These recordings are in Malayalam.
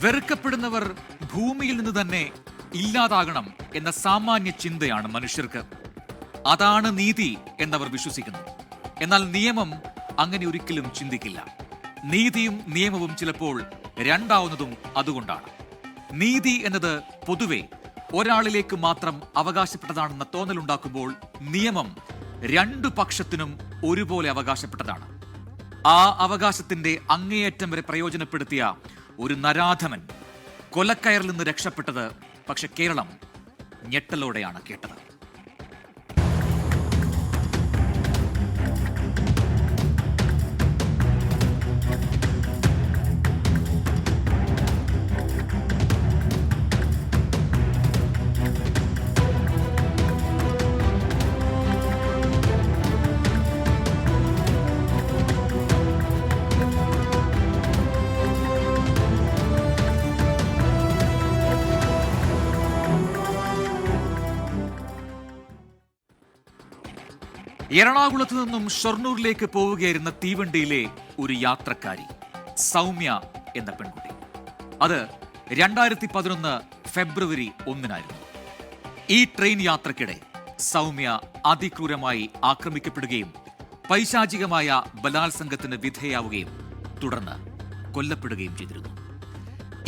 വെറുക്കപ്പെടുന്നവർ ഭൂമിയിൽ നിന്ന് തന്നെ ഇല്ലാതാകണം എന്ന സാമാന്യ ചിന്തയാണ് മനുഷ്യർക്ക്. അതാണ് നീതി എന്നവർ വിശ്വസിക്കുന്നു. എന്നാൽ നിയമം അങ്ങനെ ഒരിക്കലും ചിന്തിക്കില്ല. നീതിയും നിയമവും ചിലപ്പോൾ രണ്ടാവുന്നതും അതുകൊണ്ടാണ്. നീതി എന്നത് പൊതുവെ ഒരാളിലേക്ക് മാത്രം അവകാശപ്പെട്ടതാണെന്ന തോന്നലുണ്ടാക്കുമ്പോൾ നിയമം രണ്ടു പക്ഷത്തിനും ഒരുപോലെ അവകാശപ്പെട്ടതാണ്. ആ അവകാശത്തിന്റെ അങ്ങേയറ്റം വരെ പ്രയോജനപ്പെടുത്തിയ ഒരു നരാധമൻ കൊലക്കയറിൽ നിന്ന് രക്ഷപ്പെട്ടത് പക്ഷെ കേരളം ഞെട്ടലോടെയാണ് കേട്ടത്. എറണാകുളത്ത് നിന്നും ഷൊർണൂരിലേക്ക് പോവുകയായിരുന്ന തീവണ്ടിയിലെ ഒരു യാത്രക്കാരി സൗമ്യ എന്ന പെൺകുട്ടി. അത് 2011 ഫെബ്രുവരി 1 ഈ ട്രെയിൻ യാത്രക്കിടെ സൗമ്യ അതിക്രൂരമായി ആക്രമിക്കപ്പെടുകയും പൈശാചികമായ ബലാത്സംഗത്തിന് വിധേയാവുകയും തുടർന്ന് കൊല്ലപ്പെടുകയും ചെയ്തിരുന്നു.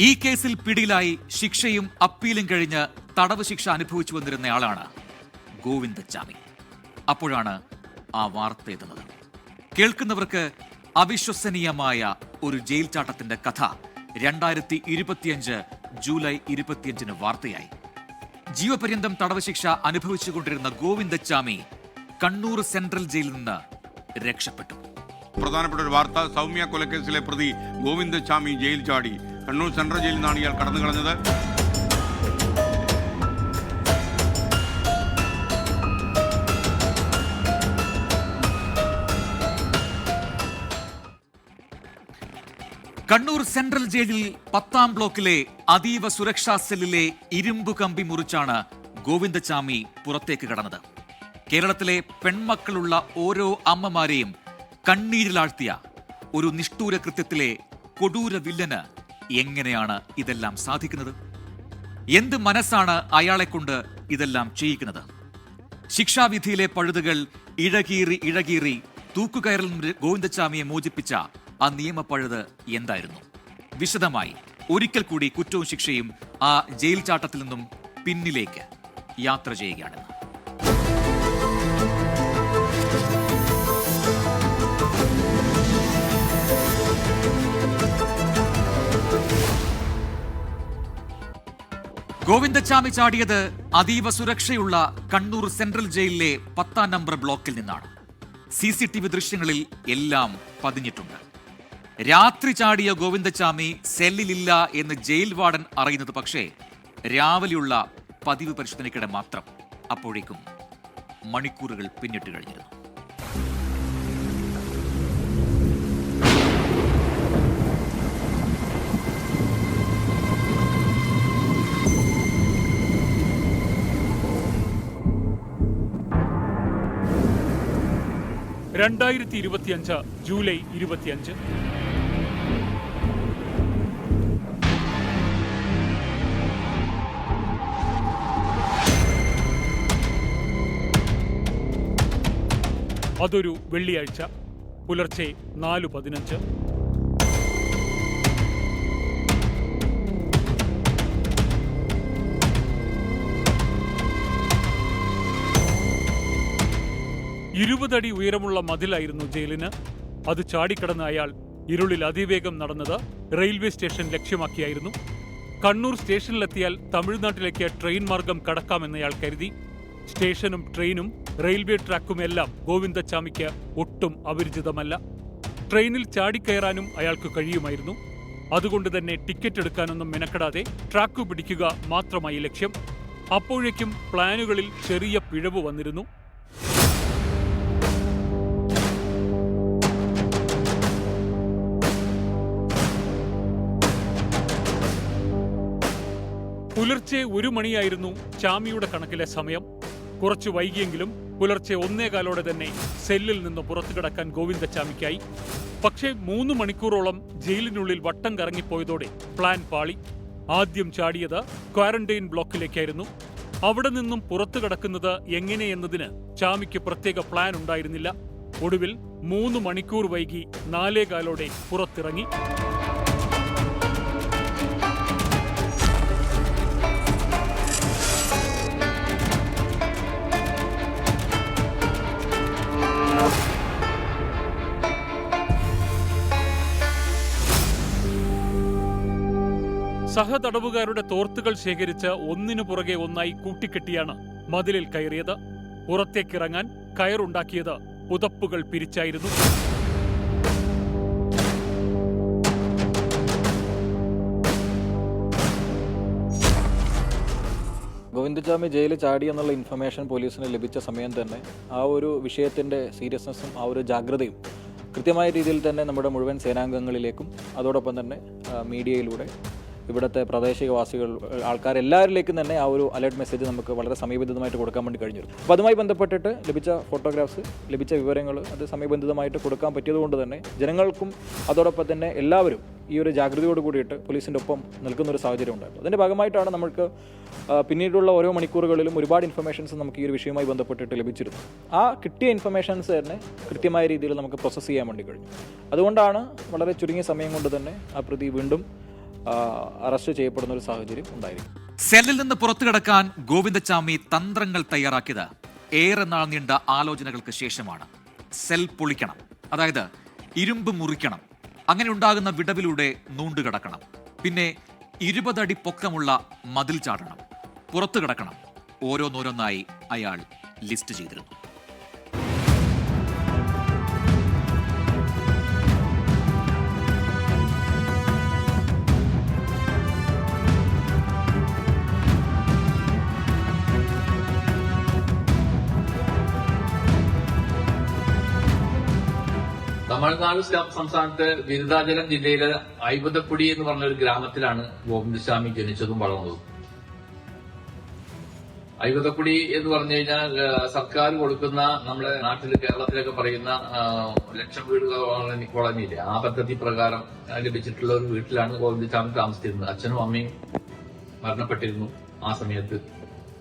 ഈ കേസിൽ പിടിയിലായി ശിക്ഷയും അപ്പീലും കഴിഞ്ഞ് തടവ് ശിക്ഷ അനുഭവിച്ചു വന്നിരുന്നയാളാണ് ഗോവിന്ദച്ചാമി. അപ്പോഴാണ് ആ വാർത്ത എത്തുന്നത്. കേൾക്കുന്നവർക്ക് അവിശ്വസനീയമായ ഒരു ജയിൽ ചാട്ടത്തിന്റെ കഥ 2025 ജൂലൈ 25 വാർത്തയായി. ജീവപര്യന്തം തടവ് ശിക്ഷ അനുഭവിച്ചുകൊണ്ടിരുന്ന ഗോവിന്ദച്ചാമി കണ്ണൂർ സെൻട്രൽ ജയിലിൽ നിന്ന് രക്ഷപ്പെട്ടു. പ്രധാനപ്പെട്ട ഒരു വാർത്ത, സൗമ്യ കൊലക്കേസിലെ പ്രതി ഗോവിന്ദച്ചാമി ജയിൽ ചാടി. കണ്ണൂർ സെൻട്രൽ ജയിലിൽ നിന്നാണ് ഇയാൾ കടന്നു കളഞ്ഞത്. കണ്ണൂർ സെൻട്രൽ ജയിലിൽ 10ാം ബ്ലോക്കിലെ അതീവ സുരക്ഷാ സെല്ലിലെ ഇരുമ്പു കമ്പി മുറിച്ചാണ് ഗോവിന്ദച്ചാമി പുറത്തേക്ക് കടന്നത്. കേരളത്തിലെ പെൺമക്കളുള്ള ഓരോ അമ്മമാരെയും കണ്ണീരിലാഴ്ത്തിയ ഒരു നിഷ്ഠൂര കൃത്യത്തിലെ കൊടൂര വില്ലന് എങ്ങനെയാണ് ഇതെല്ലാം സാധിക്കുന്നത്? എന്ത് മനസ്സാണ് അയാളെ കൊണ്ട് ഇതെല്ലാം ചെയ്യിക്കുന്നത്? ശിക്ഷാവിധിയിലെ പഴുതുകൾ ഇഴകീറി തൂക്കുകയറിൽ നിന്ന് ഗോവിന്ദച്ചാമിയെ മോചിപ്പിച്ച ആ നിയമപ്പഴുത് എന്തായിരുന്നു? വിശദമായി ഒരിക്കൽ കൂടി കുറ്റവും ശിക്ഷയും ആ ജയിൽ ചാട്ടത്തിൽ നിന്നും പിന്നിലേക്ക് യാത്ര ചെയ്യുകയാണ്. ഗോവിന്ദച്ചാമി ചാടിയത് അതീവ സുരക്ഷയുള്ള കണ്ണൂർ സെൻട്രൽ ജയിലിലെ 10ാം നമ്പർ ബ്ലോക്കിൽ നിന്നാണ്. CCTV ദൃശ്യങ്ങളിൽ എല്ലാം പതിഞ്ഞിട്ടുണ്ട്. രാത്രി ചാടിയ ഗോവിന്ദച്ചാമി സെല്ലിലില്ല എന്ന് ജയിൽ വാർഡൻ അറിയുന്നത് പക്ഷേ രാവിലെയുള്ള പതിവ് പരിശോധനയ്ക്കിടെ മാത്രം. അപ്പോഴേക്കും മണിക്കൂറുകൾ പിന്നിട്ട് കഴിഞ്ഞിരുന്നു. ജൂലൈ 25 അതൊരു വെള്ളിയാഴ്ച പുലർച്ചെ 4:15. ഇരുപതടി ഉയരമുള്ള മതിലായിരുന്നു ജയിലിന്. അത് ചാടിക്കടന്ന അയാൾ ഇരുളിൽ അതിവേഗം നടന്നത് റെയിൽവേ സ്റ്റേഷൻ ലക്ഷ്യമാക്കിയായിരുന്നു. കണ്ണൂർ സ്റ്റേഷനിലെത്തിയാൽ തമിഴ്നാട്ടിലേക്ക് ട്രെയിൻ മാർഗം കടക്കാമെന്നയാൾ കരുതി. സ്റ്റേഷനും ട്രെയിനും റെയിൽവേ ട്രാക്കുമെല്ലാം ഗോവിന്ദച്ചാമിക്ക് ഒട്ടും അപരിചിതമല്ല. ട്രെയിനിൽ ചാടിക്കയറാനും അയാൾക്ക് കഴിയുമായിരുന്നു. അതുകൊണ്ട് തന്നെ ടിക്കറ്റ് എടുക്കാനൊന്നും മെനക്കെടാതെ ട്രാക്ക് പിടിക്കുക മാത്രമായി ലക്ഷ്യം. അപ്പോഴേക്കും പ്ലാനുകളിൽ ചെറിയ പിഴവ് വന്നിരുന്നു. പുലർച്ചെ 1 മണിയായിരുന്നു ചാമിയുടെ കണക്കിലെ സമയം. കുറച്ചു വൈകിയെങ്കിലും പുലർച്ചെ 1:15 തന്നെ സെല്ലിൽ നിന്ന് പുറത്തു കിടക്കാൻ ഗോവിന്ദച്ചാമിക്കായി. പക്ഷേ 3 മണിക്കൂറോളം ജയിലിനുള്ളിൽ വട്ടം കറങ്ങിപ്പോയതോടെ പ്ലാൻ പാളി. ആദ്യം ചാടിയത് ക്വാറന്റൈൻ ബ്ലോക്കിലേക്കായിരുന്നു. അവിടെ നിന്നും പുറത്തു കടക്കുന്നത് എങ്ങനെയെന്നതിന് ചാമിക്ക് പ്രത്യേക പ്ലാൻ ഉണ്ടായിരുന്നില്ല. ഒടുവിൽ 3 മണിക്കൂർ വൈകി 4:15 പുറത്തിറങ്ങി. സഹതടവുകാരുടെ തോർത്തുകൾ ശേഖരിച്ച് ഒന്നിനു പുറകെ ഒന്നായി കൂട്ടിക്കെട്ടിയാണ് മതിലിൽ കയറിയത്. പുറത്തേക്കിറങ്ങാൻ കയറുണ്ടാക്കിയത് പുതപ്പുകൾ പിരിച്ചായിരുന്നു. ഗോവിന്ദചാമി ജയിലിൽ ചാടി എന്നുള്ള ഇൻഫർമേഷൻ പോലീസിന് ലഭിച്ച സമയം തന്നെ ആ ഒരു വിഷയത്തിൻ്റെ സീരിയസ്നെസ്സും ആ ഒരു ജാഗ്രതയും കൃത്യമായ രീതിയിൽ തന്നെ നമ്മുടെ മുഴുവൻ സേനാംഗങ്ങളിലേക്കും അതോടൊപ്പം തന്നെ മീഡിയയിലൂടെ ഇവിടുത്തെ പ്രാദേശികവാസികൾ ആൾക്കാരെല്ലാവരിലേക്കും തന്നെ ആ ഒരു അലേർട്ട് മെസ്സേജ് നമുക്ക് വളരെ സമയബന്ധിതമായിട്ട് കൊടുക്കാൻ വേണ്ടി കഴിഞ്ഞിരുന്നു. അപ്പോൾ അതുമായി ബന്ധപ്പെട്ടിട്ട് ലഭിച്ച ഫോട്ടോഗ്രാഫ്സ്, ലഭിച്ച വിവരങ്ങൾ അത് സമയബന്ധിതമായിട്ട് കൊടുക്കാൻ പറ്റിയതുകൊണ്ട് തന്നെ ജനങ്ങൾക്കും അതോടൊപ്പം തന്നെ എല്ലാവരും ഈ ഒരു ജാഗ്രതയോട് കൂടിയിട്ട് പോലീസിൻ്റെ ഒപ്പം നിൽക്കുന്നൊരു സാഹചര്യം ഉണ്ടായിരുന്നു. അതിൻ്റെ ഭാഗമായിട്ടാണ് നമുക്ക് പിന്നീടുള്ള ഓരോ മണിക്കൂറുകളിലും ഒരുപാട് ഇൻഫർമേഷൻസ് നമുക്ക് ഈ ഒരു വിഷയവുമായി ബന്ധപ്പെട്ടിട്ട് ലഭിച്ചിരുന്നു. ആ കിട്ടിയ ഇൻഫർമേഷൻസ് തന്നെ കൃത്യമായ രീതിയിൽ നമുക്ക് പ്രോസസ്സ് ചെയ്യാൻ വേണ്ടി കഴിഞ്ഞു. അതുകൊണ്ടാണ് വളരെ ചുരുങ്ങിയ സമയം കൊണ്ട് തന്നെ ആ പ്രതി വീണ്ടും അറസ്റ്റ് ചെയ്യപ്പെടുന്ന ഒരു സാഹചര്യം ഉണ്ടായിരിക്കും. സെല്ലിൽ നിന്ന് പുറത്തു കടക്കാൻ ഗോവിന്ദചാമി തന്ത്രങ്ങൾ തയ്യാറാക്കിയത് ഏറെ നാൾ നീണ്ട ആലോചനകൾക്ക് ശേഷമാണ്. സെൽ പൊളിക്കണം, അതായത് ഇരുമ്പ് മുറിക്കണം, അങ്ങനെ ഉണ്ടാകുന്ന വിടവിലൂടെ നൂണ്ടുകിടക്കണം, പിന്നെ 20 അടി പൊക്കമുള്ള മതിൽ ചാടണം, പുറത്തു കിടക്കണം. ഓരോന്നോരോന്നായി അയാൾ ലിസ്റ്റ് ചെയ്തിരുന്നു. തമിഴ്നാട് സംസ്ഥാനത്ത് വിരുദാചലം ജില്ലയിലെ ഐവതക്കുടി എന്ന് പറഞ്ഞൊരു ഗ്രാമത്തിലാണ് ഗോവിന്ദചാമി ജനിച്ചതും വളർന്നതും. ഐവതക്കുടി എന്ന് പറഞ്ഞു കഴിഞ്ഞാൽ സർക്കാർ കൊടുക്കുന്ന നമ്മുടെ നാട്ടിൽ കേരളത്തിലൊക്കെ പറയുന്ന ലക്ഷം വീട് കോളനിയില്ലേ, ആ പദ്ധതി പ്രകാരം ലഭിച്ചിട്ടുള്ള ഒരു വീട്ടിലാണ് ഗോവിന്ദചാമി താമസിച്ചിരുന്നത്. അച്ഛനും അമ്മയും മരണപ്പെട്ടിരുന്നു ആ സമയത്ത്.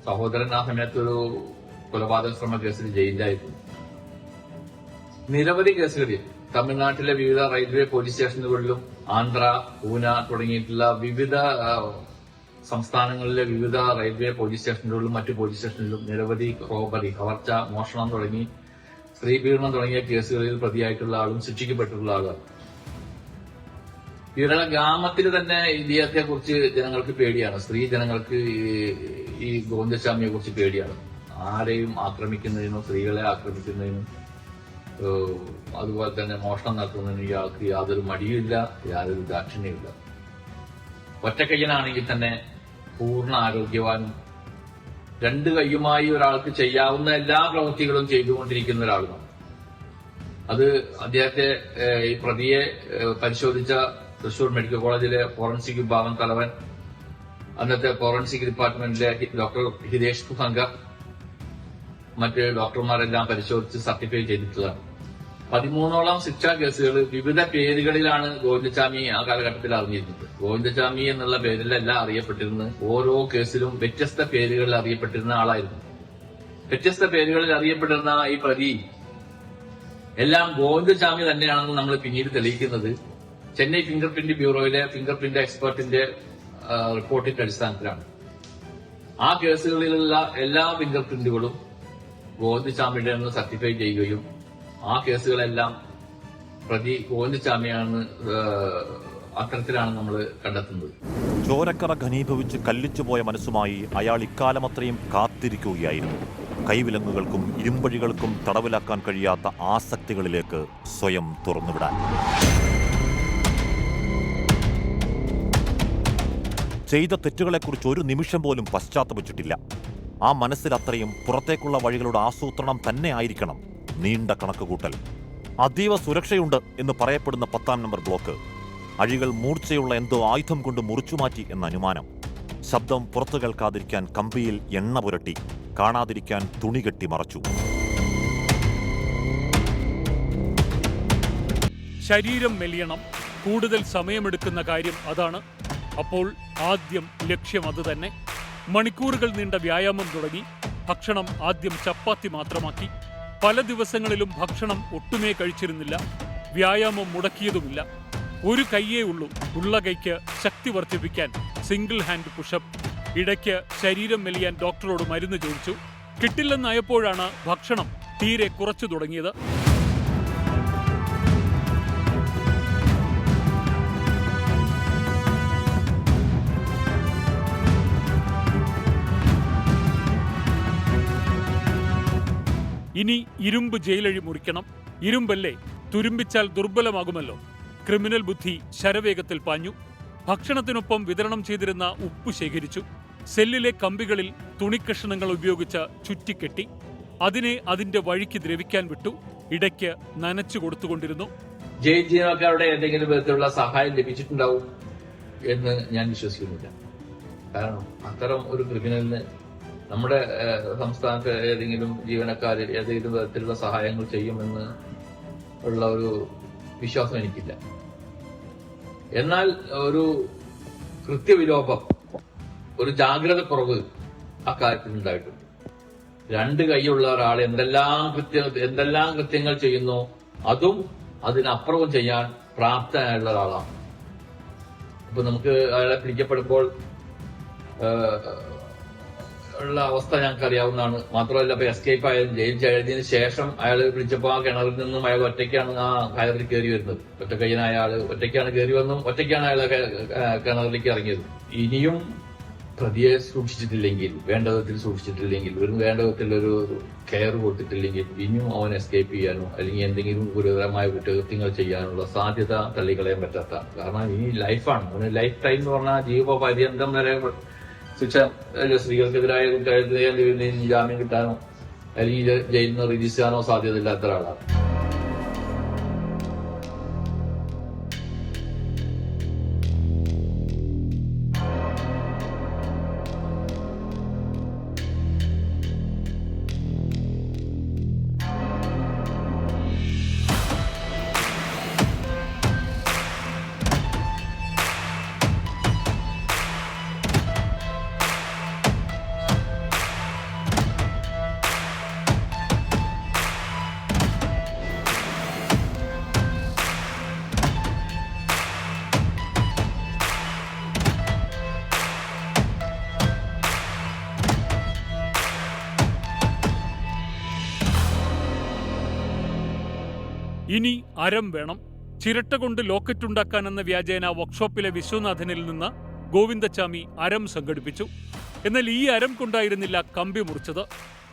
സഹോദരൻ ആ സമയത്ത് ഒരു കൊലപാതക ശ്രമ കേസിൽ ജയിലിലായിരുന്നു. നിരവധി കേസുകളിൽ തമിഴ്നാട്ടിലെ വിവിധ റെയിൽവേ പോലീസ് സ്റ്റേഷനുകളിലും ആന്ധ്ര, പൂന തുടങ്ങിയിട്ടുള്ള വിവിധ സംസ്ഥാനങ്ങളിലെ വിവിധ റെയിൽവേ പോലീസ് സ്റ്റേഷനുകളിലും മറ്റു പോലീസ് സ്റ്റേഷനിലും നിരവധി റോബറി, കവർച്ച, മോഷണം തുടങ്ങി സ്ത്രീ പീഡനം തുടങ്ങിയ കേസുകളിൽ പ്രതിയായിട്ടുള്ള ആളും ശിക്ഷിക്കപ്പെട്ടിട്ടുള്ള ആളാണ്. ഇവിടെ ഗ്രാമത്തിൽ തന്നെ ഇദ്ദേഹത്തെ കുറിച്ച് ജനങ്ങൾക്ക് പേടിയാണ്. സ്ത്രീ ജനങ്ങൾക്ക് ഈ ഗോവിന്ദചാമിയെ കുറിച്ച് പേടിയാണ്. ആരെയും ആക്രമിക്കുന്നതിനോ സ്ത്രീകളെ ആക്രമിക്കുന്നതിനും അതുപോലെ തന്നെ മോഷണം നടത്തുന്നതിന് ഇയാൾക്ക് യാതൊരു മടിയുമില്ല, യാതൊരു ദാക്ഷിണ്യമില്ല. ഒറ്റക്കയ്യനാണെങ്കിൽ തന്നെ പൂർണ്ണ ആരോഗ്യവാനും 2 കൈയുമായി ഒരാൾക്ക് ചെയ്യാവുന്ന എല്ലാ പ്രവൃത്തികളും ചെയ്തുകൊണ്ടിരിക്കുന്ന ഒരാളുമാണ്. അത് അദ്ദേഹത്തെ ഈ പ്രതിയെ പരിശോധിച്ച തൃശൂർ മെഡിക്കൽ കോളേജിലെ ഫോറൻസിക് വിഭാഗം തലവൻ, അന്നത്തെ ഫോറൻസിക് ഡിപ്പാർട്ട്മെന്റിലെ ഡോക്ടർ ഹിതേഷ് കുഹങ്ക, മറ്റ് ഡോക്ടർമാരെല്ലാം പരിശോധിച്ച് സർട്ടിഫൈ ചെയ്തിട്ടുള്ളതാണ്. 13ഓളം ശിക്ഷാ കേസുകൾ വിവിധ പേരുകളിലാണ് ഗോവിന്ദചാമി ആ കാലഘട്ടത്തിൽ അറിഞ്ഞിരുന്നത്. ഗോവിന്ദചാമി എന്നുള്ള പേരിലല്ല അറിയപ്പെട്ടിരുന്നത്. ഓരോ കേസിലും വ്യത്യസ്ത പേരുകളിൽ അറിയപ്പെട്ടിരുന്ന ആളായിരുന്നു. വ്യത്യസ്ത പേരുകളിൽ അറിയപ്പെട്ടിരുന്ന ഈ പ്രതി എല്ലാം ഗോവിന്ദചാമി തന്നെയാണെന്ന് നമ്മൾ പിന്നീട് തെളിയിക്കുന്നത് ചെന്നൈ ഫിംഗർ പ്രിന്റ് ബ്യൂറോയിലെ ഫിംഗർ പ്രിന്റ് എക്സ്പെർട്ടിന്റെ റിപ്പോർട്ടിന്റെ അടിസ്ഥാനത്തിലാണ്. ആ കേസുകളിലുള്ള എല്ലാ ഫിംഗർ പ്രിന്റുകളും ഗോവിന്ദചാമിയുടെ നിന്ന് സർട്ടിഫൈ ചെയ്യുകയും ആ കേസുകളെല്ലാം പ്രതി ഗോവിന്ദചാമിയാണെന്ന് അത്തരത്തിലാണ് നമ്മൾ കണ്ടെത്തുന്നത്. ചോരക്കറ ഘനീഭവിച്ച് കല്ലിച്ചുപോയ മനസ്സുമായി അയാൾ ഇക്കാലമത്രയും കാത്തിരിക്കുകയായിരുന്നു. കൈവിലങ്ങുകൾക്കും ഇരുമ്പഴികൾക്കും തടവിലാക്കാൻ കഴിയാത്ത ആസക്തികളിലേക്ക് സ്വയം തുറന്നുവിടാൻ. ചെയ്ത തെറ്റുകളെക്കുറിച്ച് ഒരു നിമിഷം പോലും പശ്ചാത്തപിച്ചിട്ടില്ല. ആ മനസ്സിലത്രയും പുറത്തേക്കുള്ള വഴികളുടെ ആസൂത്രണം തന്നെ ആയിരിക്കണം നീണ്ട കണക്കുകൂട്ടൽ. അതീവ സുരക്ഷയുണ്ട് എന്ന് പറയപ്പെടുന്ന 10-ാം നമ്പർ ബ്ലോക്ക് അഴികൾ മൂർച്ചയുള്ള എന്തോ ആയുധം കൊണ്ട് മുറിച്ചുമാറ്റി എന്ന അനുമാനം. ശബ്ദം പുറത്തു കേൾക്കാതിരിക്കാൻ കമ്പിയിൽ എണ്ണ പുരട്ടി, കാണാതിരിക്കാൻ തുണി കെട്ടി മറച്ചു. ശരീരം മെലിയണം, കൂടുതൽ സമയമെടുക്കുന്ന കാര്യം അതാണ്. അപ്പോൾ ആദ്യം ലക്ഷ്യം അതുതന്നെ. മണിക്കൂറുകൾ നീണ്ട വ്യായാമം തുടങ്ങി. ഭക്ഷണം ആദ്യം ചപ്പാത്തി മാത്രമാക്കി. പല ദിവസങ്ങളിലും ഭക്ഷണം ഒട്ടുമേ കഴിച്ചിരുന്നില്ല. വ്യായാമം മുടക്കിയതുമില്ല. ഒരു കൈയേ ഉള്ളൂ. ഉള്ള കൈക്ക് ശക്തി വർദ്ധിപ്പിക്കാൻ സിംഗിൾ ഹാൻഡ് പുഷപ്പ്. ഇടയ്ക്ക് ശരീരം മെലിയാൻ ഡോക്ടറോട് മരുന്ന് ചോദിച്ചു. കിട്ടില്ലെന്നായപ്പോഴാണ് ഭക്ഷണം തീരെ കുറച്ചു തുടങ്ങിയത്. ഇനി ഇരുമ്പ് ജയിലഴി മുറിക്കണം. ഇരുമ്പല്ലേ, തുരുമ്പിച്ചാൽ ദുർബലമാകുമല്ലോ. ക്രിമിനൽ ബുദ്ധി ശരവേഗത്തിൽ പാഞ്ഞു. ഭക്ഷണത്തിനൊപ്പം വിതരണം ചെയ്തിരുന്ന ഉപ്പ് ശേഖരിച്ചു. സെല്ലിലെ കമ്പികളിൽ തുണിക്കഷണങ്ങൾ ഉപയോഗിച്ച് ചുറ്റിക്കെട്ടി. അതിനെ അതിന്റെ വഴിക്ക് ദ്രവിക്കാൻ വിട്ടു. ഇടയ്ക്ക് നനച്ചു കൊടുത്തുകൊണ്ടിരുന്നു. ജയിൽ ജീവനക്കാരുടെ ഏതെങ്കിലും വിധത്തിലുള്ള സഹായം ലഭിച്ചിട്ടുണ്ടാവും എന്ന് ഞാൻ വിശ്വസിക്കുന്നില്ല. കാരണം അത്തരം ഒരു ക്രിമിനലിന് നമ്മുടെ സംസ്ഥാനത്തെ ഏതെങ്കിലും ജീവനക്കാർ ഏതെങ്കിലും വിധത്തിലുള്ള സഹായങ്ങൾ ചെയ്യുമെന്ന് ഉള്ള ഒരു വിശ്വാസം എനിക്കില്ല. എന്നാൽ ഒരു കൃത്യവിലോപം, ഒരു ജാഗ്രത കുറവ് അക്കാര്യത്തിൽ ഉണ്ടായിട്ടുണ്ട്. രണ്ട് കൈയുള്ള ഒരാൾ എന്തെല്ലാം കൃത്യങ്ങൾ ചെയ്യുന്നു, അതും അതിനപ്പുറവും ചെയ്യാൻ പ്രാപ്തനായുള്ള ഒരാളാണ്. ഇപ്പൊ നമുക്ക് അയാളെ പിടിക്കപ്പെടുമ്പോൾ ഉള്ള അവസ്ഥ ഞങ്ങൾക്ക് അറിയാവുന്നതാണ്. മാത്രമല്ല ഇപ്പൊ എസ്കേപ്പ് ആയാലും ജയിൽ ചാടിയതിനു ശേഷം അയാൾ പിടിച്ചപ്പോൾ ആ കിണറിൽ നിന്നും അയാൾ ഒറ്റയ്ക്കാണ് ആ കയറിൽ കയറി വരുന്നത്. ഒറ്റക്കയ്യനായ ആള് ഒറ്റയ്ക്കാണ് കയറി വന്നും ഒറ്റയ്ക്കാണ് അയാളെ കിണറിലേക്ക് ഇറങ്ങിയത്. ഇനിയും പ്രതിയെ സൂക്ഷിച്ചിട്ടില്ലെങ്കിൽ, വേണ്ട വിധത്തിൽ സൂക്ഷിച്ചിട്ടില്ലെങ്കിൽ, വേണ്ട വിധത്തിലൊരു കെയർ കൊടുത്തിട്ടില്ലെങ്കിൽ ഇനിയും അവൻ എസ്കേപ്പ് ചെയ്യാനോ അല്ലെങ്കിൽ എന്തെങ്കിലും ഗുരുതരമായ കുറ്റകൃത്യങ്ങൾ ചെയ്യാനുള്ള സാധ്യത തള്ളിക്കളയാൻ പറ്റാത്ത. കാരണം ഈ ലൈഫാണ്, അവന് ലൈഫ് ടൈം എന്ന് പറഞ്ഞാൽ ജീവപര്യന്തം വരെ ശിക്ഷ. സ്ത്രീകൾക്കെതിരായ കുറ്റകൃത്യത്തിന് ജാമ്യം കിട്ടാനോ അല്ലെങ്കിൽ ജയിലിൽ നിന്ന് റിലീസ് ചെയ്യാനോ സാധ്യതയില്ലാത്ത ഒരാളാണ്. ഇനി അരം വേണം. ചിരട്ട കൊണ്ട് ലോക്കറ്റ് ഉണ്ടാക്കാനെന്ന വ്യാജേന വർക്ക്ഷോപ്പിലെ വിശ്വനാഥനിൽ നിന്ന് ഗോവിന്ദച്ചാമി അരം സംഘടിപ്പിച്ചു. എന്നാൽ ഈ അരം കൊണ്ടായിരുന്നില്ല കമ്പി മുറിച്ചത്.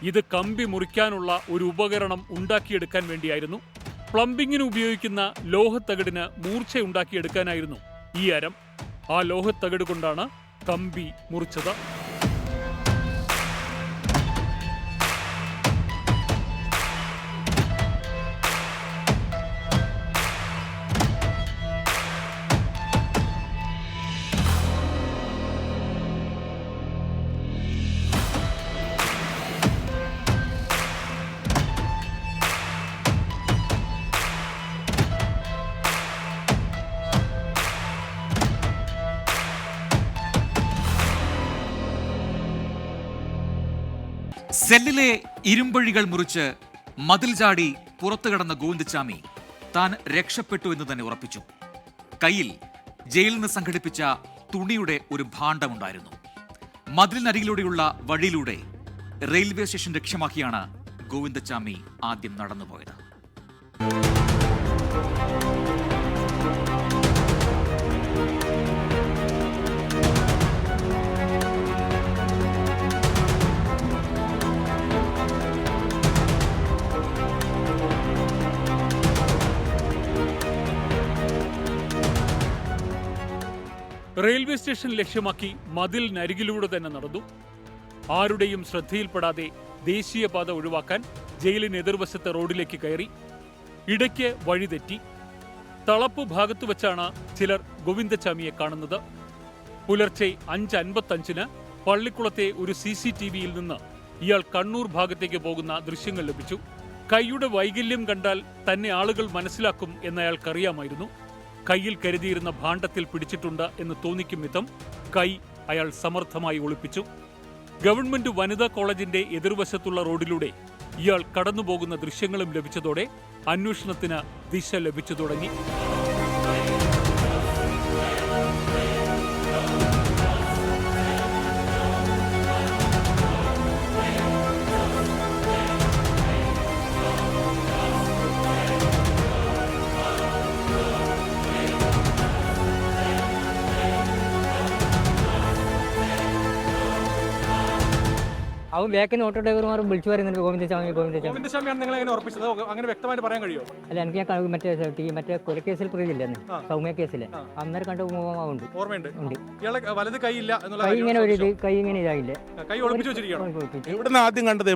ഇത് കമ്പി മുറിക്കാനുള്ള ഒരു ഉപകരണം ഉണ്ടാക്കിയെടുക്കാൻ വേണ്ടിയായിരുന്നു. പ്ലംബിങ്ങിന് ഉപയോഗിക്കുന്ന ലോഹത്തകിടിന് മൂർച്ചയുണ്ടാക്കിയെടുക്കാനായിരുന്നു ഈ അരം. ആ ലോഹത്തകിട് കൊണ്ടാണ് കമ്പി മുറിച്ചത്. സെല്ലിലെ ഇരുമ്പഴികൾ മുറിച്ച് മതിൽ ചാടി പുറത്തു കടന്ന ഗോവിന്ദച്ചാമി താൻ രക്ഷപ്പെട്ടു എന്ന് തന്നെ ഉറപ്പിച്ചു. കയ്യിൽ ജയിലിൽ നിന്ന് സംഘടിപ്പിച്ച തുണിയുടെ ഒരു ഭാണ്ഡമുണ്ടായിരുന്നു. മതിലിനരികിലൂടെയുള്ള വഴിയിലൂടെ റെയിൽവേ സ്റ്റേഷൻ ലക്ഷ്യമാക്കിയാണ് ഗോവിന്ദച്ചാമി ആദ്യം നടന്നുപോയത്. റെയിൽവേ സ്റ്റേഷൻ ലക്ഷ്യമാക്കി മതിലിനരികിലൂടെ തന്നെ നടന്നു. ആരുടെയും ശ്രദ്ധയിൽപ്പെടാതെ ദേശീയപാത ഒഴിവാക്കാൻ ജയിലിന് എതിർവശത്തെ റോഡിലേക്ക് കയറി. ഇടയ്ക്ക് വഴിതെറ്റി. തളപ്പ് ഭാഗത്തു വെച്ചാണ് ചിലർ ഗോവിന്ദച്ചാമിയെ കാണുന്നത്. പുലർച്ചെ 5:55 പള്ളിക്കുളത്തെ ഒരു CCTVയിൽ നിന്ന് ഇയാൾ കണ്ണൂർ ഭാഗത്തേക്ക് പോകുന്ന ദൃശ്യങ്ങൾ ലഭിച്ചു. കൈയുടെ വൈകല്യം കണ്ടാൽ തന്നെ ആളുകൾ മനസ്സിലാക്കും എന്നയാൾക്കറിയാമായിരുന്നു. കയ്യിൽ കരുതിയിരുന്ന ഭാണ്ഡത്തിൽ പിടിച്ചിട്ടുണ്ട് എന്ന് തോന്നിക്കും വിധം കൈ അയാൾ സമർത്ഥമായി ഒളിപ്പിച്ചു. ഗവൺമെന്റ് വനിതാ കോളേജിന്റെ എതിർവശത്തുള്ള റോഡിലൂടെ ഇയാൾ കടന്നുപോകുന്ന ദൃശ്യങ്ങളും ലഭിച്ചതോടെ അന്വേഷണത്തിന് ദിശ ലഭിച്ചു തുടങ്ങി. അവൻ ബാക്കിൽ ഓട്ടോ ഡ്രൈവർമാർ വിളിച്ചു പറയുന്നുണ്ട് ഗോവിന്ദസ്വാമി. ഗോവിന്ദസ്വാമിയാണ് നിങ്ങൾ എങ്ങനെ ഉറപ്പിച്ചത്? അങ്ങനെ വ്യക്തമായിട്ട് പറയാൻ കഴിയുമോ? അല്ല, എനിക്ക് ഞാൻ മറ്റേ കൊലക്കേസിൽ പ്രതിയില്ലെന്ന്, സൗമ്യ കേസില് അന്നേരം കണ്ടു ഉണ്ട്. ഓർമ്മയുണ്ട്. ഉണ്ട്. ഇയാളെ വലത് കൈയില്ല കൈ ഇങ്ങനെ ഒരു കൈ ഇങ്ങനെ ഇതായില്ലേ, കൈ ഒളിപ്പിച്ചു വെച്ചിരിക്കുകയാണ്. എവിടുന്ന് ആദ്യം കണ്ടത്?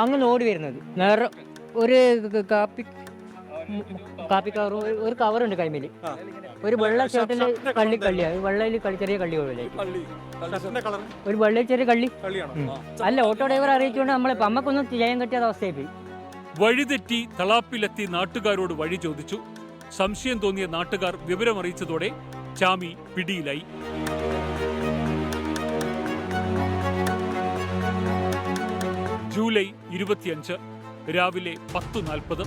അങ്ങനെ ഓടി വരുന്നത് നേരെ ഒരു കാപ്പി കവർ, ഒരു കവറുണ്ട് കൈമേല്, ഒരു വെള്ള ഷർട്ടില് കള്ളിയാണ്, വെള്ളയിൽ ചെറിയ കള്ളി പോലെ ഒരു വെള്ളയിൽ ചെറിയ കള്ളി. അല്ല, ഓട്ടോ ഡ്രൈവർ അറിയിച്ചുകൊണ്ട് നമ്മളെ അമ്മക്കൊന്നും ചെയ്യാൻ പറ്റാത്ത അവസ്ഥയായി പോയി. വഴിതെറ്റി തളാപ്പിലെത്തി നാട്ടുകാരോട് വഴി ചോദിച്ചു. സംശയം തോന്നിയ നാട്ടുകാർ വിവരമറിയിച്ചതോടെ ചാമി പിടിയിലായി. ജൂലൈ 25 രാവിലെ 10:40.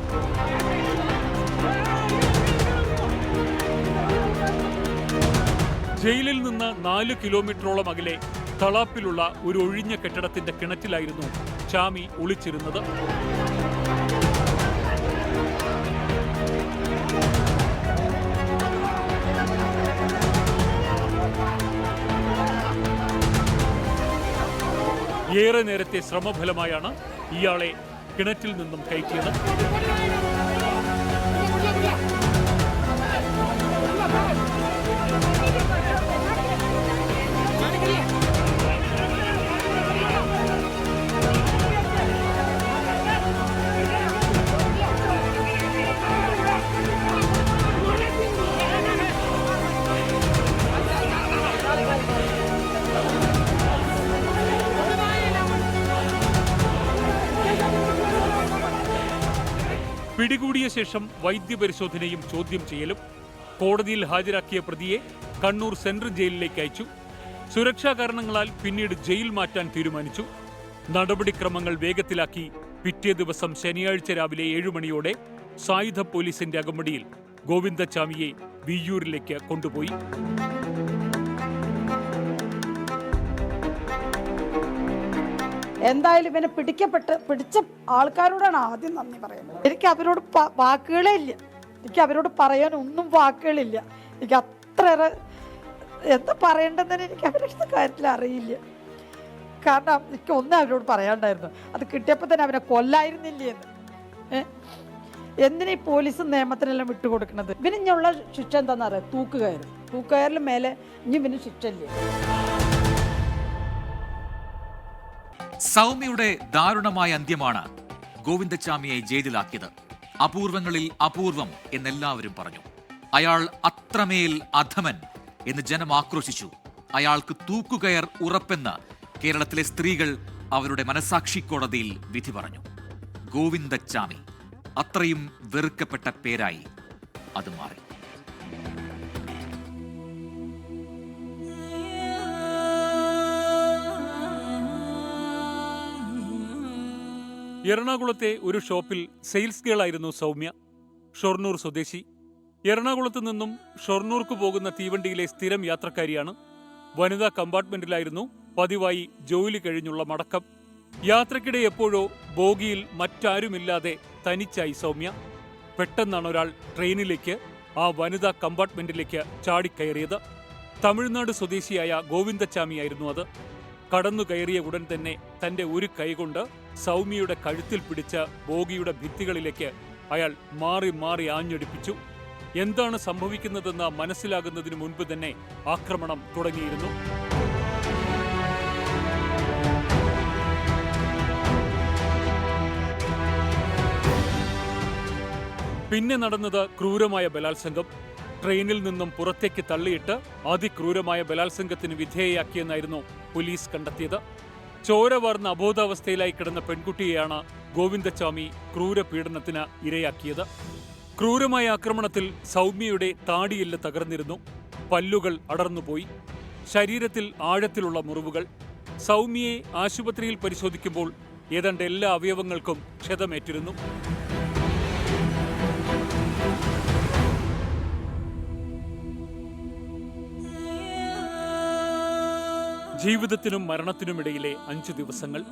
ജയിലിൽ നിന്ന് 4 കിലോമീറ്ററോളം അകലെ തളാപ്പിലുള്ള ഒരു ഒഴിഞ്ഞ കെട്ടിടത്തിന്റെ കിണറ്റിലായിരുന്നു ചാമി ഒളിച്ചിരുന്നത്. ഏറെ നേരത്തെ ശ്രമഫലമായാണ് ഇയാളെ കിണറ്റിൽ നിന്നും കയറ്റിയത്. പിടികൂടിയ ശേഷം വൈദ്യപരിശോധനയും ചോദ്യം ചെയ്യലും. കോടതിയിൽ ഹാജരാക്കിയ പ്രതിയെ കണ്ണൂർ സെൻട്രൽ ജയിലിലേക്ക് അയച്ചു. സുരക്ഷാ കാരണങ്ങളാൽ പിന്നീട് ജയിൽ മാറ്റാൻ തീരുമാനിച്ചു. നടപടിക്രമങ്ങൾ വേഗത്തിലാക്കി പിറ്റേ ദിവസം ശനിയാഴ്ച രാവിലെ 7 മണിയോടെ സായുധ പോലീസിന്റെ അകമ്പടിയിൽ ഗോവിന്ദച്ചാമിയെ വിയ്യൂരിലേക്ക് കൊണ്ടുപോയി. എന്തായാലും ഇവനെ പിടിച്ച ആൾക്കാരോടാണ് ആദ്യം നന്ദി പറയുന്നത്. എനിക്ക് അവരോട് വാക്കുകളേ ഇല്ല, എനിക്ക് അവരോട് പറയാൻ ഒന്നും വാക്കുകളില്ല. എനിക്ക് അത്രയേറെ എന്താ പറയേണ്ടതെന്ന് എനിക്ക് അവരുടെ കാര്യത്തിൽ അറിയില്ല. കാരണം എനിക്ക് ഒന്നും അവരോട് പറയാണ്ടായിരുന്നു. അത് കിട്ടിയപ്പോൾ തന്നെ അവനെ കൊല്ലായിരുന്നില്ലേ എന്ന്. എന്തിനാ ഈ പോലീസും നിയമത്തിനെല്ലാം വിട്ടുകൊടുക്കുന്നത്? ഇവനിഞ്ഞുള്ള ശിക്ഷ എന്താണെന്ന് അറിയാം, തൂക്കുകയറിൽ മേലെ ഇനി ഇവന് ശിക്ഷ ഇല്ലേ. സൗമ്യയുടെ ദാരുണമായ അന്ത്യമാണ് ഗോവിന്ദച്ചാമിയെ ജയിലിലാക്കിയത്. അപൂർവങ്ങളിൽ അപൂർവം എന്നെല്ലാവരും പറഞ്ഞു. അയാൾ അത്രമേൽ അധമൻ എന്ന് ജനം ആക്രോശിച്ചു. അയാൾക്ക് തൂക്കുകയർ ഉറപ്പെന്ന് കേരളത്തിലെ സ്ത്രീകൾ അവരുടെ മനസാക്ഷി കോടതിയിൽ വിധി പറഞ്ഞു. ഗോവിന്ദച്ചാമി അത്രയും വെറുക്കപ്പെട്ട പേരായി അത് മാറി. എറണാകുളത്തെ ഒരു ഷോപ്പിൽ സെയിൽസ് ഗേളായിരുന്നു സൗമ്യ. ഷൊർണൂർ സ്വദേശി. എറണാകുളത്ത് നിന്നും ഷൊർണൂർക്ക് പോകുന്ന തീവണ്ടിയിലെ സ്ഥിരം യാത്രക്കാരിയാണ്. വനിതാ കമ്പാർട്ട്മെന്റിലായിരുന്നു പതിവായി ജോലി കഴിഞ്ഞുള്ള മടക്കം. യാത്രക്കിടെ എപ്പോഴോ ബോഗിയിൽ മറ്റാരുമില്ലാതെ തനിച്ചായി സൗമ്യ. പെട്ടെന്നാണ് ഒരാൾ ട്രെയിനിലേക്ക്, ആ വനിതാ കമ്പാർട്ട്മെന്റിലേക്ക് ചാടിക്കയറിയത്. തമിഴ്നാട് സ്വദേശിയായ ഗോവിന്ദച്ചാമിയായിരുന്നു അത്. കടന്നു കയറിയ ഉടൻ തന്നെ തന്റെ ഒരു കൈകൊണ്ട് സൗമ്യയുടെ കഴുത്തിൽ പിടിച്ച ബോഗിയുടെ ഭിത്തികളിലേക്ക് അയാൾ മാറി മാറി ആഞ്ഞടിപ്പിച്ചു. എന്താണ് സംഭവിക്കുന്നതെന്ന് മനസ്സിലാകുന്നതിന് മുൻപ് തന്നെ ആക്രമണം തുടങ്ങിയിരുന്നു. പിന്നെ നടന്നത് ക്രൂരമായ ബലാത്സംഗം. ട്രെയിനിൽ നിന്നും പുറത്തേക്ക് തള്ളിയിട്ട് അതിക്രൂരമായ ബലാത്സംഗത്തിന് വിധേയയാക്കിയെന്നായിരുന്നു പോലീസ് കണ്ടെത്തിയത്. ചോര വാർന്ന അബോധാവസ്ഥയിലായി കിടന്ന പെൺകുട്ടിയെയാണ് ഗോവിന്ദച്ചാമി ക്രൂരപീഡനത്തിന് ഇരയാക്കിയത്. ക്രൂരമായ ആക്രമണത്തിൽ സൗമ്യയുടെ താടിയെല്ല് തകർന്നിരുന്നു. പല്ലുകൾ അടർന്നുപോയി. ശരീരത്തിൽ ആഴത്തിലുള്ള മുറിവുകൾ. സൗമ്യയെ ആശുപത്രിയിൽ പരിശോധിക്കുമ്പോൾ ഏതാണ്ട് എല്ലാ അവയവങ്ങൾക്കും ക്ഷതമേറ്റിരുന്നു. ജീവിതത്തിനും മരണത്തിനുമിടയിലെ 5 ദിവസങ്ങൾ.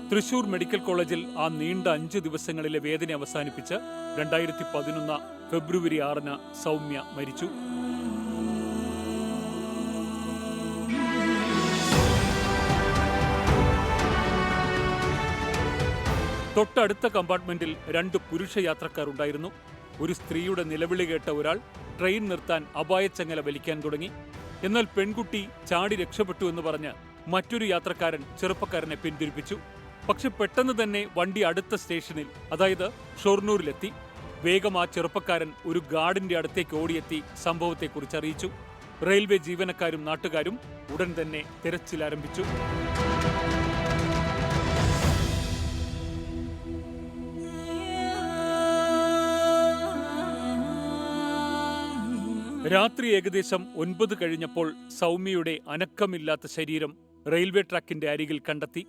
തൃശൂർ മെഡിക്കൽ കോളേജിൽ ആ നീണ്ട 5 ദിവസങ്ങളിലെ വേദന അവസാനിപ്പിച്ച് 2011 ഫെബ്രുവരി 6 സൗമ്യ മരിച്ചു. തൊട്ടടുത്ത കമ്പാർട്ട്മെന്റിൽ 2 പുരുഷ യാത്രക്കാരുണ്ടായിരുന്നു. ഒരു സ്ത്രീയുടെ നിലവിളി കേട്ട ഒരാൾ ട്രെയിൻ നിർത്താൻ അപായച്ചങ്ങല വലിക്കാൻ തുടങ്ങി. എന്നാൽ പെൺകുട്ടി ചാടി രക്ഷപ്പെട്ടു എന്ന് പറഞ്ഞ് മറ്റൊരു യാത്രക്കാരൻ ചെറുപ്പക്കാരനെ പിന്തിരിപ്പിച്ചു. പക്ഷെ പെട്ടെന്ന് തന്നെ വണ്ടി അടുത്ത സ്റ്റേഷനിൽ, അതായത് ഷൊർണൂരിലെത്തി. വേഗം ആ ചെറുപ്പക്കാരൻ ഒരു ഗാർഡിന്റെ അടുത്തേക്ക് ഓടിയെത്തി സംഭവത്തെക്കുറിച്ച് അറിയിച്ചു. റെയിൽവേ ജീവനക്കാരും നാട്ടുകാരും ഉടൻ തന്നെ തിരച്ചിലാരംഭിച്ചു. രാത്രി ഏകദേശം 9 കഴിഞ്ഞപ്പോൾ സൗമ്യയുടെ അനക്കമില്ലാത്ത ശരീരം റെയിൽവേ ട്രാക്കിന്റെ അരികിൽ കണ്ടെത്തി.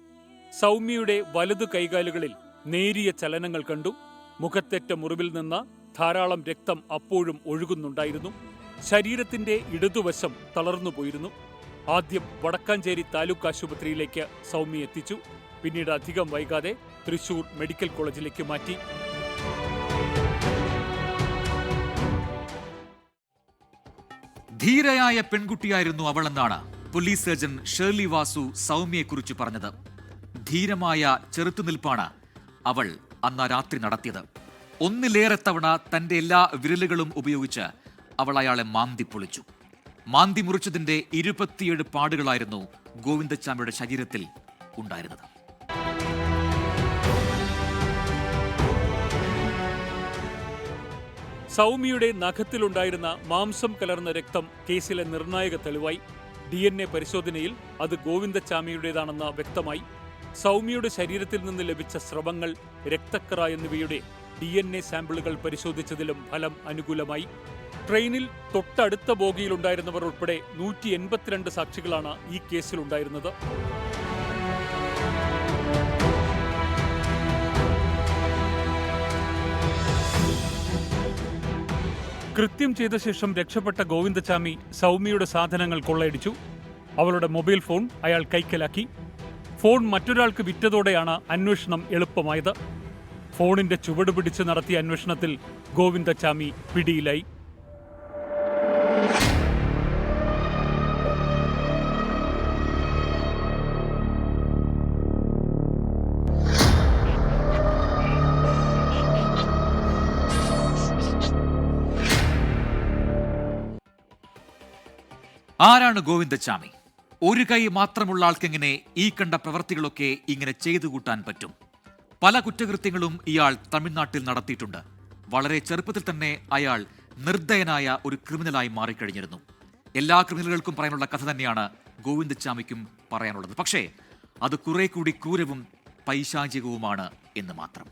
സൗമ്യയുടെ വലതു കൈകാലുകളിൽ നേരിയ ചലനങ്ങൾ കണ്ടു. മുഖത്തേറ്റ മുറിവിൽ നിന്ന് ധാരാളം രക്തം അപ്പോഴും ഒഴുകുന്നുണ്ടായിരുന്നു. ശരീരത്തിന്റെ ഇടതുവശം തളർന്നുപോയിരുന്നു. ആദ്യം വടക്കാഞ്ചേരി താലൂക്ക് ആശുപത്രിയിലേക്ക് സൗമ്യ എത്തിച്ചു. പിന്നീട് അധികം വൈകാതെ തൃശൂർ മെഡിക്കൽ കോളേജിലേക്ക് മാറ്റി. ധീരയായ പെൺകുട്ടിയായിരുന്നു അവളെന്നാണ് പോലീസ് സർജൻ ഷേർലി വാസു സൗമ്യയെക്കുറിച്ച് പറഞ്ഞത്. ധീരമായ ചെറുത്തുനിൽപ്പാണ് അവൾ അന്ന് രാത്രി നടത്തിയത്. ഒന്നിലേറെ തവണ തന്റെ എല്ലാ വിരലുകളും ഉപയോഗിച്ച് അവൾ അയാളെ മാന്തി പൊളിച്ചു. മാന്തി മുറിച്ചതിന്റെ 27 പാടുകളായിരുന്നു ഗോവിന്ദച്ചാമിയുടെ ശരീരത്തിൽ ഉണ്ടായിരുന്നത്. സൗമ്യയുടെ നഖത്തിലുണ്ടായിരുന്ന മാംസം കലർന്ന രക്തം കേസിലെ നിർണായക തെളിവായി. DNA പരിശോധനയിൽ അത് ഗോവിന്ദച്ചാമിയുടേതാണെന്ന് വ്യക്തമായി. സൗമ്യയുടെ ശരീരത്തിൽ നിന്ന് ലഭിച്ച സ്രവങ്ങൾ, രക്തക്കറ എന്നിവയുടെ DNA സാമ്പിളുകൾ പരിശോധിച്ചതിലും ഫലം അനുകൂലമായി. ട്രെയിനിൽ തൊട്ടടുത്ത ബോഗിയിലുണ്ടായിരുന്നവർ ഉൾപ്പെടെ 182 സാക്ഷികളാണ് ഈ കേസിലുണ്ടായിരുന്നത്. കൃത്യം ചെയ്ത ശേഷം രക്ഷപ്പെട്ട ഗോവിന്ദച്ചാമി സൗമ്യയുടെ സാധനങ്ങൾ കൊള്ളയടിച്ചു. അവളുടെ മൊബൈൽ ഫോൺ അയാൾ കൈക്കലാക്കി. ഫോൺ മറ്റൊരാൾക്ക് വിറ്റതോടെയാണ് അന്വേഷണം എളുപ്പമായത്. ഫോണിന്റെ ചുവട് പിടിച്ച് നടത്തിയ അന്വേഷണത്തിൽ ഗോവിന്ദച്ചാമി പിടിയിലായി. ആരാണ് ഗോവിന്ദച്ചാമി? ഒരു കൈ മാത്രമുള്ള ആൾക്കെങ്ങനെ ഈ കണ്ട പ്രവർത്തികളൊക്കെ ഇങ്ങനെ ചെയ്തു കൂട്ടാൻ പറ്റും? പല കുറ്റകൃത്യങ്ങളും ഇയാൾ തമിഴ്നാട്ടിൽ നടത്തിയിട്ടുണ്ട്. വളരെ ചെറുപ്പത്തിൽ തന്നെ അയാൾ നിർദ്ദയനായ ഒരു ക്രിമിനലായി മാറിക്കഴിഞ്ഞിരുന്നു. എല്ലാ ക്രിമിനലുകൾക്കും പറയാനുള്ള കഥ തന്നെയാണ് ഗോവിന്ദച്ചാമിക്കും പറയാനുള്ളത്. പക്ഷേ അത് കുറെ കൂടി ക്രൂരവും പൈശാചികവുമാണ് എന്ന് മാത്രം.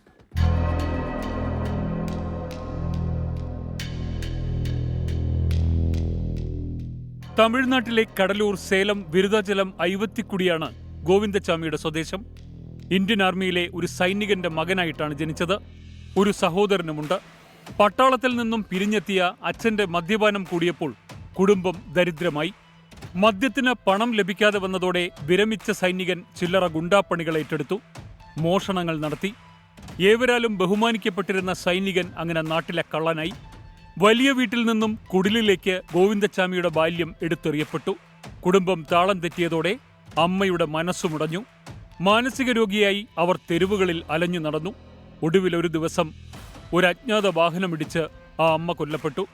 തമിഴ്നാട്ടിലെ കടലൂർ, സേലം, വിരുദാചലം, ഐവത്തിക്കുടിയാണ് ഗോവിന്ദച്ചാമിയുടെ സ്വദേശം. ഇന്ത്യൻ ആർമിയിലെ ഒരു സൈനികന്റെ മകനായിട്ടാണ് ജനിച്ചത്. ഒരു സഹോദരനുമുണ്ട്. പട്ടാളത്തിൽ നിന്നും പിരിഞ്ഞെത്തിയ അച്ഛന്റെ മദ്യപാനം കൂടിയപ്പോൾ കുടുംബം ദരിദ്രമായി. മദ്യത്തിന് പണം ലഭിക്കാതെ വന്നതോടെ വിരമിച്ച സൈനികൻ ചില്ലറ ഗുണ്ടാപ്പണികൾ ഏറ്റെടുത്തു. മോഷണങ്ങൾ നടത്തി. ഏവരാലും ബഹുമാനിക്കപ്പെട്ടിരുന്ന സൈനികൻ അങ്ങനെ നാട്ടിലെ കള്ളനായി. വലിയ വീട്ടിൽ നിന്നും കുടിലിലേക്ക് ഗോവിന്ദച്ചാമിയുടെ ബാല്യം എടുത്തെറിയപ്പെട്ടു. കുടുംബം താളം തെറ്റിയതോടെ അമ്മയുടെ മനസ്സുമുടഞ്ഞു. മാനസിക രോഗിയായി അവർ തെരുവുകളിൽ അലഞ്ഞു നടന്നു. ഒടുവിൽ ഒരു ദിവസം ഒരു അജ്ഞാത വാഹനമിടിച്ച് ആ അമ്മ കൊല്ലപ്പെട്ടു.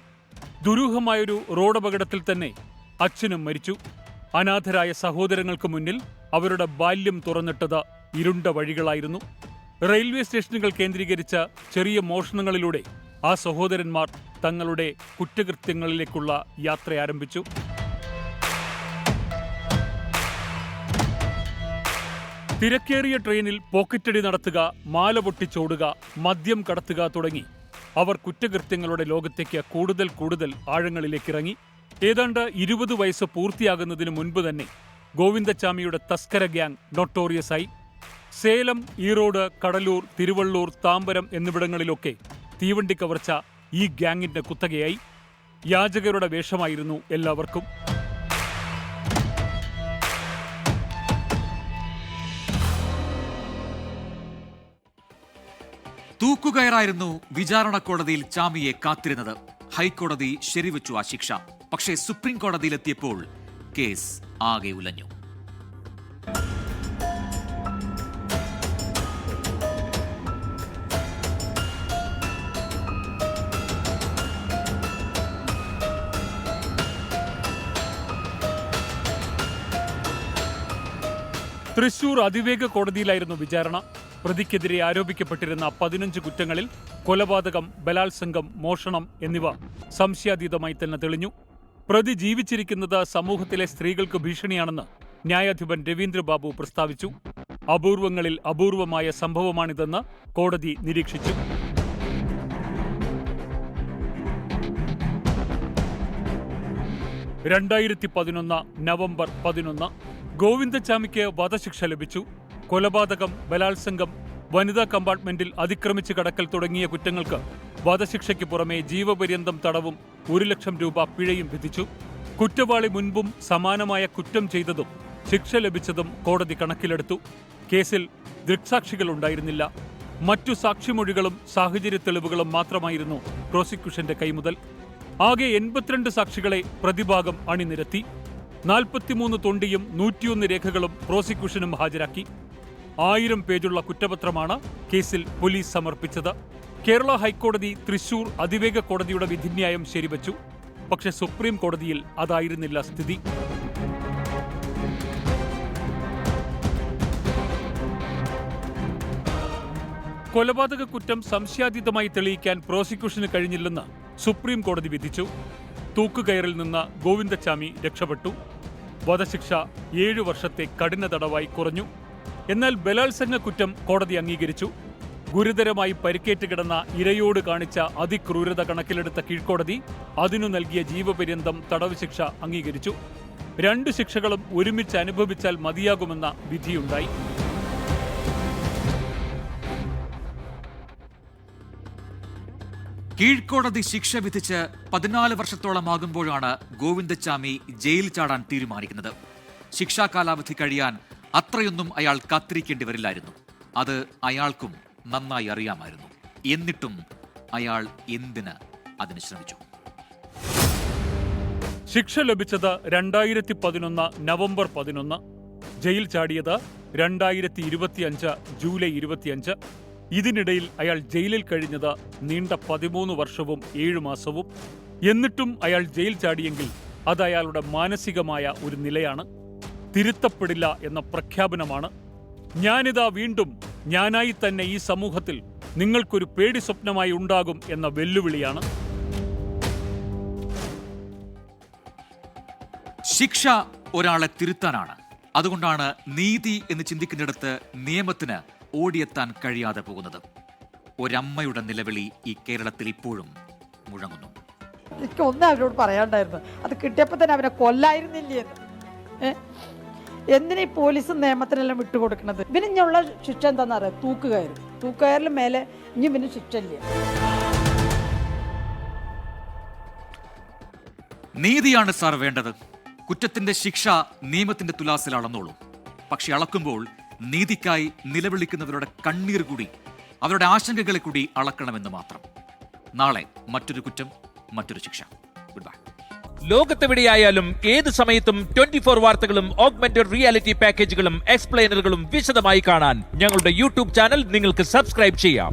ദുരൂഹമായൊരു റോഡപകടത്തിൽ തന്നെ അച്ഛനും മരിച്ചു. അനാഥരായ സഹോദരങ്ങൾക്ക് മുന്നിൽ അവരുടെ ബാല്യം തുറന്നിട്ടത് ഇരുണ്ട വഴികളായിരുന്നു. റെയിൽവേ സ്റ്റേഷനുകൾ കേന്ദ്രീകരിച്ച ചെറിയ മോഷണങ്ങളിലൂടെ ആ സഹോദരന്മാർ തങ്ങളുടെ കുറ്റകൃത്യങ്ങളിലേക്കുള്ള യാത്ര ആരംഭിച്ചു. തിരക്കേറിയ ട്രെയിനിൽ പോക്കറ്റടി നടത്തുക, മാല പൊട്ടിച്ചോടുക, മദ്യം കടത്തുക തുടങ്ങി അവർ കുറ്റകൃത്യങ്ങളുടെ ലോകത്തേക്ക് കൂടുതൽ ആഴങ്ങളിലേക്കിറങ്ങി. ഏതാണ്ട് 20 വയസ്സ് പൂർത്തിയാകുന്നതിന് മുൻപ് തന്നെ ഗോവിന്ദച്ചാമിയുടെ തസ്കര ഗ്യാങ് നൊട്ടോറിയസായി. സേലം, ഈറോഡ്, കടലൂർ, തിരുവള്ളൂർ, താമ്പരം എന്നിവിടങ്ങളിലൊക്കെ തീവണ്ടി കവർച്ച ഈ ഗ്യാങ്ങിന്റെ കുത്തകയായി. യാചകരുടെ വേഷമായിരുന്നു എല്ലാവർക്കും. തൂക്കുകയറായിരുന്നു വിചാരണ കോടതിയിൽ ചാമിയെ കാത്തിരുന്നത്. ഹൈക്കോടതി ശരിവച്ചു ആ ശിക്ഷ. പക്ഷേ സുപ്രീം കോടതിയിലെത്തിയപ്പോൾ കേസ് ആകെ ഉലഞ്ഞു. തൃശൂർ അതിവേഗ കോടതിയിലായിരുന്നു വിചാരണ. പ്രതിക്കെതിരെ ആരോപിക്കപ്പെട്ടിരുന്ന 15 കുറ്റങ്ങളിൽ കൊലപാതകം, ബലാത്സംഗം, മോഷണം എന്നിവ സംശയാതീതമായി തന്നെ തെളിഞ്ഞു. പ്രതി ജീവിച്ചിരിക്കുന്നത് സമൂഹത്തിലെ സ്ത്രീകൾക്ക് ഭീഷണിയാണെന്ന് ന്യായാധിപൻ രവീന്ദ്രബാബു പ്രസ്താവിച്ചു. അപൂർവങ്ങളിൽ അപൂർവമായ സംഭവമാണിതെന്ന് കോടതി നിരീക്ഷിച്ചു. നവംബർ 11 ഗോവിന്ദച്ചാമിക്ക് വധശിക്ഷ ലഭിച്ചു. കൊലപാതകം, ബലാത്സംഗം, വനിതാ കമ്പാർട്ട്മെന്റിൽ അതിക്രമിച്ച് കടക്കൽ തുടങ്ങിയ കുറ്റങ്ങൾക്ക് വധശിക്ഷയ്ക്ക് പുറമെ ജീവപര്യന്തം തടവും 1 ലക്ഷം രൂപ പിഴയും വിധിച്ചു. കുറ്റവാളി മുൻപും സമാനമായ കുറ്റം ചെയ്തതും ശിക്ഷ ലഭിച്ചതും കോടതി കണക്കിലെടുത്തു. കേസിൽ ദൃക്സാക്ഷികളുണ്ടായിരുന്നില്ല. മറ്റു സാക്ഷിമൊഴികളും സാഹചര്യ തെളിവുകളും മാത്രമായിരുന്നു പ്രോസിക്യൂഷന്റെ കൈമുതൽ. ആകെ 82 സാക്ഷികളെ പ്രതിഭാഗം അണിനിരത്തി. 43 തൊണ്ടിയും 101 രേഖകളും പ്രോസിക്യൂഷനും ഹാജരാക്കി. 1000 പേജുള്ള കുറ്റപത്രമാണ് കേസിൽ പോലീസ് സമർപ്പിച്ചത്. കേരള ഹൈക്കോടതി തൃശൂർ അതിവേഗ കോടതിയുടെ വിധിന്യായം ശരിവച്ചു. പക്ഷെ സുപ്രീം കോടതിയിൽ അതായിരുന്നില്ല സ്ഥിതി. കൊലപാതക കുറ്റം സംശയാതീതമായി തെളിയിക്കാൻ പ്രോസിക്യൂഷന് കഴിഞ്ഞില്ലെന്ന് സുപ്രീം കോടതി വിധിച്ചു. തൂക്കുകയറിൽ നിന്ന് ഗോവിന്ദച്ചാമി രക്ഷപ്പെട്ടു. വധശിക്ഷ 7 വർഷത്തെ കഠിന തടവായി കുറഞ്ഞു. എന്നാൽ ബലാത്സംഗ കുറ്റം കോടതി അംഗീകരിച്ചു. ഗുരുതരമായി പരിക്കേറ്റ് കിടന്ന ഇരയോട് കാണിച്ച അതിക്രൂരത കണക്കിലെടുത്ത കീഴ്ക്കോടതി അതിനു നൽകിയ ജീവപര്യന്തം തടവ് ശിക്ഷ അംഗീകരിച്ചു. 2 ശിക്ഷകളും ഒരുമിച്ച് അനുഭവിച്ചാൽ മതിയാകുമെന്ന വിധിയുണ്ടായി. കീഴ്ക്കോടതി ശിക്ഷ വിധിച്ച് 14 വർഷത്തോളമാകുമ്പോഴാണ് ഗോവിന്ദച്ചാമി ജയിൽ ചാടാൻ തീരുമാനിക്കുന്നത്. ശിക്ഷാ കാലാവധി കഴിയാൻ അത്രയൊന്നും അയാൾ കാത്തിരിക്കേണ്ടി വരില്ലായിരുന്നു. അത് അയാൾക്കും നന്നായി അറിയാമായിരുന്നു. എന്നിട്ടും അയാൾ എന്തിന് അതിന് ശ്രമിച്ചു? ശിക്ഷ ലഭിച്ചത് 2011 നവംബർ 11. ജയിൽ ചാടിയത് 2025 ജൂലൈ 25. ഇതിനിടയിൽ അയാൾ ജയിലിൽ കഴിഞ്ഞത് നീണ്ട 13 വർഷവും 7 മാസവും. എന്നിട്ടും അയാൾ ജയിൽ ചാടിയെങ്കിൽ അത് അയാളുടെ മാനസികമായ ഒരു നിലയാണ്. തിരുത്തപ്പെടില്ല എന്ന പ്രഖ്യാപനമാണ്. ഞാനിതാ വീണ്ടും ഞാനായി തന്നെ ഈ സമൂഹത്തിൽ നിങ്ങൾക്കൊരു പേടി സ്വപ്നമായി ഉണ്ടാകും എന്ന വെല്ലുവിളിയാണ്. ശിക്ഷ ഒരാളെ തിരുത്താനാണ്. അതുകൊണ്ടാണ് നീതി എന്ന് ചിന്തിക്കുന്നിടത്ത് നിയമത്തിന് ഓടിയെത്താൻ കഴിയാതെ പോകുന്നത്. ഒരമ്മയുടെ നിലവിളി ഈ കേരളത്തിൽ ഇപ്പോഴും മുഴങ്ങുന്നു. എനിക്ക് ഒന്നും അവരോട് പറയാണ്ടായിരുന്നു. അത് കിട്ടിയപ്പോൾ തന്നെ അവനെ കൊല്ലായിരുന്നില്ലേ എന്ന്. എന്തിനാ ഈ പോലീസും നിയമത്തിനെല്ലാം വിട്ടുകൊടുക്കുന്നത്? പിന്നെ ഇനിയുള്ള ശിക്ഷ എന്താണെന്നറിയാം, തൂക്കുകയറ്. തൂക്കുകയറിന് മേലെ ഇനി പിന്നെ ശിക്ഷ ഇല്ല. നീതിയാണ് സാർ വേണ്ടത്. കുറ്റത്തിന്റെ ശിക്ഷ നിയമത്തിന്റെ തുലാസിൽ അളന്നോളൂ. പക്ഷെ അളക്കുമ്പോൾ നീതിക്കായി നിലവിളിക്കുന്നവരുടെ കണ്ണീർ കൂടി, അവരുടെ ആശങ്കകളെ കൂടി അളക്കണമെന്ന് മാത്രം. നാളെ മറ്റൊരു കുറ്റം, മറ്റൊരു ശിക്ഷ. Good bye. ലോകത്തെവിടെയായാലും ഏത് സമയത്തും 24 വാർത്തകളും ഓഗ്മെന്റഡ് റിയാലിറ്റി പാക്കേജുകളും എക്സ്പ്ലെയിനറുകളും വിശദമായി കാണാൻ ഞങ്ങളുടെ യൂട്യൂബ് ചാനൽ നിങ്ങൾക്ക് സബ്സ്ക്രൈബ് ചെയ്യാം.